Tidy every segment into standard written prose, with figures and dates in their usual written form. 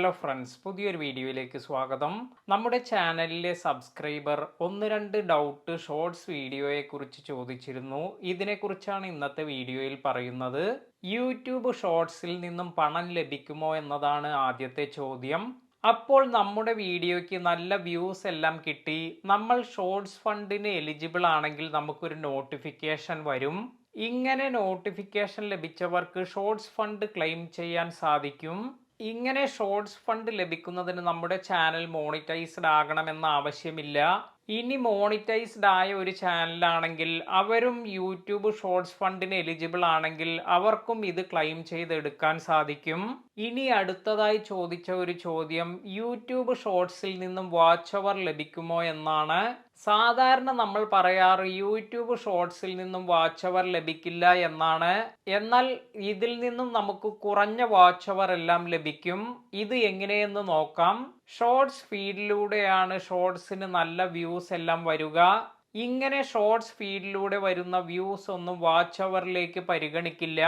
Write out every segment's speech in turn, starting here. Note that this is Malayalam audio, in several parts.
ഹലോ ഫ്രണ്ട്സ്, പുതിയൊരു വീഡിയോയിലേക്ക് സ്വാഗതം. നമ്മുടെ ചാനലിലെ സബ്സ്ക്രൈബർ ഒന്ന് രണ്ട് ഡൗട്ട് ഷോർട്സ് വീഡിയോയെക്കുറിച്ച് ചോദിച്ചിരുന്നു. ഇതിനെക്കുറിച്ചാണ് ഇന്നത്തെ വീഡിയോയിൽ പറയുന്നത്. യൂട്യൂബ് ഷോർട്സിൽ നിന്നും പണം ലഭിക്കുമോ എന്നതാണ് ആദ്യത്തെ ചോദ്യം. അപ്പോൾ നമ്മുടെ വീഡിയോയ്ക്ക് നല്ല വ്യൂസ് എല്ലാം കിട്ടി, നമ്മൾ ഷോർട്സ് ഫണ്ടിന് എലിജിബിൾ ആണെങ്കിൽ നമുക്കൊരു നോട്ടിഫിക്കേഷൻ വരും. ഇങ്ങനെ നോട്ടിഫിക്കേഷൻ ലഭിച്ചവർക്ക് ഷോർട്സ് ഫണ്ട് ക്ലെയിം ചെയ്യാൻ സാധിക്കും. ഇങ്ങനെ ഷോർട്സ് ഫണ്ട് ലഭിക്കുന്നതിന് നമ്മുടെ ചാനൽ മോണിറ്റൈസ്ഡ് ആകണമെന്ന ആവശ്യമില്ല. ഇനി മോണിറ്റൈസ്ഡ് ആയ ഒരു ചാനലാണെങ്കിൽ അവരും യൂട്യൂബ് ഷോർട്സ് ഫണ്ടിന് എലിജിബിൾ ആണെങ്കിൽ അവർക്കും ഇത് ക്ലെയിം ചെയ്തെടുക്കാൻ സാധിക്കും. ഇനി അടുത്തതായി ചോദിച്ച ഒരു ചോദ്യം യൂട്യൂബ് ഷോർട്സിൽ നിന്നും വാച്ച് അവർ ലഭിക്കുമോ എന്നാണ്. സാധാരണ നമ്മൾ പറയാറ് യൂട്യൂബ് ഷോർട്സിൽ നിന്നും വാച്ച് അവർ ലഭിക്കില്ല എന്നാണ്. എന്നാൽ ഇതിൽ നിന്നും നമുക്ക് കുറഞ്ഞ വാച്ച് അവർ എല്ലാം ലഭിക്കും. ഇത് എങ്ങനെയെന്ന് നോക്കാം. ഷോർട്സ് ഫീഡിലൂടെയാണ് ഷോർട്സിന് നല്ല വ്യൂസ് എല്ലാം വരിക. ഇങ്ങനെ ഷോർട്സ് ഫീഡിലൂടെ വരുന്ന വ്യൂസ് ഒന്നും വാച്ച് അവറിലേക്ക് പരിഗണിക്കില്ല.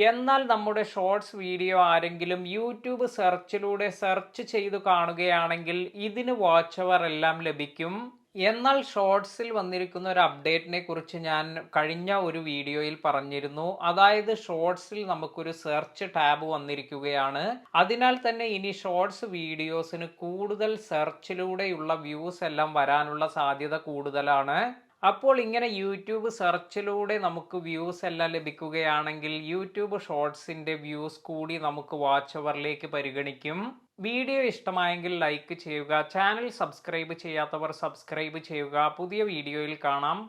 എന്നാൽ നമ്മുടെ ഷോർട്സ് വീഡിയോ ആരെങ്കിലും യൂട്യൂബ് സെർച്ചിലൂടെ സെർച്ച് ചെയ്തു കാണുകയാണെങ്കിൽ ഇതിന് വാച്ച് അവർ എല്ലാം ലഭിക്കും. എന്നാൽ ഷോർട്സിൽ വന്നിരിക്കുന്ന ഒരു അപ്ഡേറ്റിനെ കുറിച്ച് ഞാൻ കഴിഞ്ഞ ഒരു വീഡിയോയിൽ പറഞ്ഞിരുന്നു. അതായത് ഷോർട്സിൽ നമുക്കൊരു സെർച്ച് ടാബ് വന്നിരിക്കുകയാണ്. അതിനാൽ തന്നെ ഇനി ഷോർട്സ് വീഡിയോസിന് കൂടുതൽ സെർച്ചിലൂടെയുള്ള വ്യൂസ് എല്ലാം വരാനുള്ള സാധ്യത കൂടുതലാണ്. അപ്പോൾ ഇങ്ങനെ യൂട്യൂബ് സെർച്ചിലൂടെ നമുക്ക് വ്യൂസ് എല്ലാം ലഭിക്കുകയാണെങ്കിൽ യൂട്യൂബ് ഷോർട്സിന്റെ വ്യൂസ് കൂടി നമുക്ക് വാച്ച് അവറിലേക്ക് പരിഗണിക്കും. വീഡിയോ ഇഷ്ടമായെങ്കിൽ ലൈക്ക് ചെയ്യുക. ചാനൽ സബ്സ്ക്രൈബ് ചെയ്യാത്തവർ സബ്സ്ക്രൈബ് ചെയ്യുക. പുതിയ വീഡിയോയിൽ കാണാം.